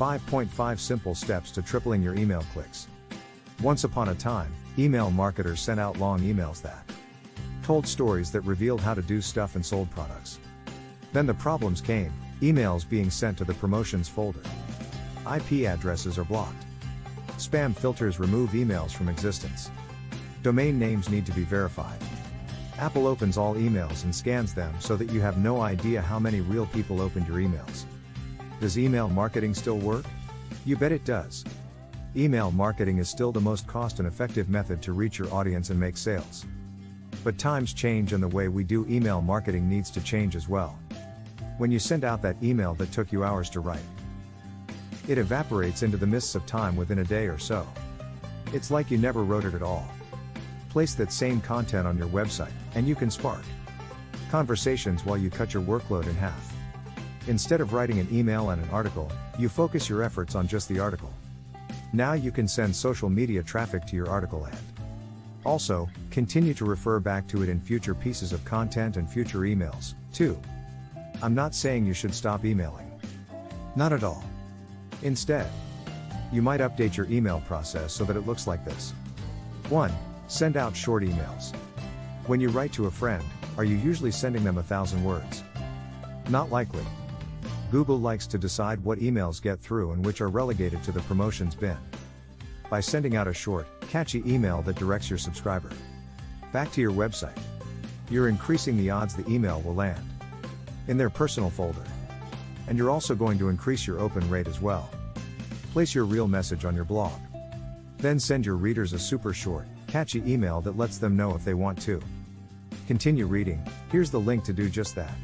5.5 Simple Steps to Tripling Your Email Clicks. Once upon a time, email marketers sent out long emails that told stories that revealed how to do stuff and sold products. Then the problems came, emails being sent to the promotions folder. IP addresses are blocked. Spam filters remove emails from existence. Domain names need to be verified. Apple opens all emails and scans them so that you have no idea how many real people opened your emails. Does email marketing still work? You bet it does. Email marketing is still the most cost and effective method to reach your audience and make sales. But times change and the way we do email marketing needs to change as well. When you send out that email that took you hours to write, it evaporates into the mists of time within a day or so. It's like you never wrote it at all. Place that same content on your website, and you can spark conversations while you cut your workload in half. Instead of writing an email and an article, you focus your efforts on just the article. Now you can send social media traffic to your article and also continue to refer back to it in future pieces of content and future emails, too. I'm not saying you should stop emailing. Not at all. Instead, you might update your email process so that it looks like this. 1. Send out short emails. When you write to a friend, are you usually sending them 1,000 words? Not likely. Google likes to decide what emails get through and which are relegated to the promotions bin. By sending out a short, catchy email that directs your subscriber back to your website, you're increasing the odds the email will land in their personal folder. And you're also going to increase your open rate as well. Place your real message on your blog. Then send your readers a super short, catchy email that lets them know if they want to continue reading. Here's the link to do just that.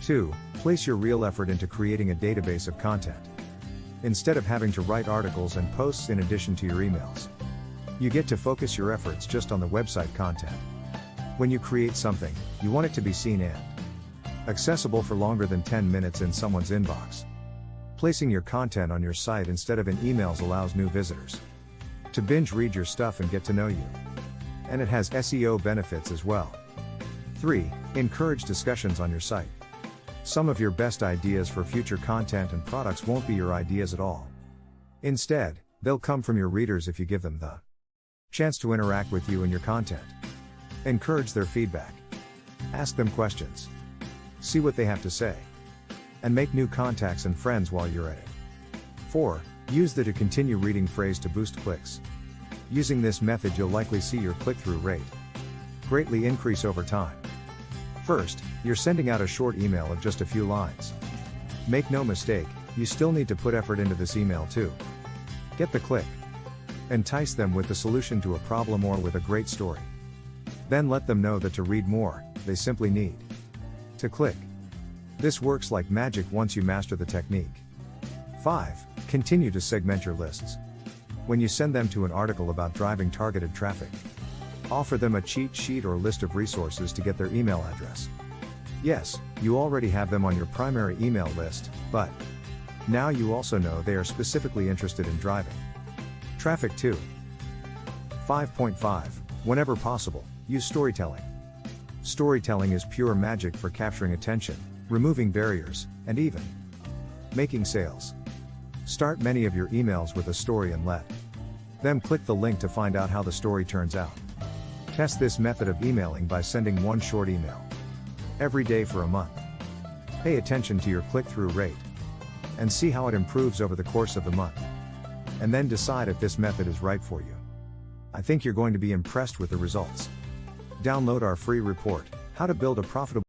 2. Place your real effort into creating a database of content. Instead of having to write articles and posts in addition to your emails, you get to focus your efforts just on the website content. When you create something, you want it to be seen and accessible for longer than 10 minutes in someone's inbox. Placing your content on your site instead of in emails allows new visitors to binge read your stuff and get to know you. And it has SEO benefits as well. 3. Encourage discussions on your site. Some of your best ideas for future content and products won't be your ideas at all. Instead, they'll come from your readers if you give them the chance to interact with you and your content. Encourage their feedback. Ask them questions. See what they have to say. And make new contacts and friends while you're at it. 4. Use the "to continue reading" phrase to boost clicks. Using this method, you'll likely see your click-through rate greatly increase over time. First, you're sending out a short email of just a few lines. Make no mistake, you still need to put effort into this email too. Get the click. Entice them with the solution to a problem or with a great story. Then let them know that to read more, they simply need to click. This works like magic once you master the technique. 5. Continue to segment your lists. When you send them to an article about driving targeted traffic, offer them a cheat sheet or list of resources to get their email address. Yes, you already have them on your primary email list, but now you also know they are specifically interested in driving traffic too. 5.5. Whenever possible, use storytelling. Storytelling is pure magic for capturing attention, removing barriers, and even making sales. Start many of your emails with a story and let them click the link to find out how the story turns out. Test this method of emailing by sending one short email every day for a month. Pay attention to your click-through rate and see how it improves over the course of the month. And then decide if this method is right for you. I think you're going to be impressed with the results. Download our free report, How to Build a Profitable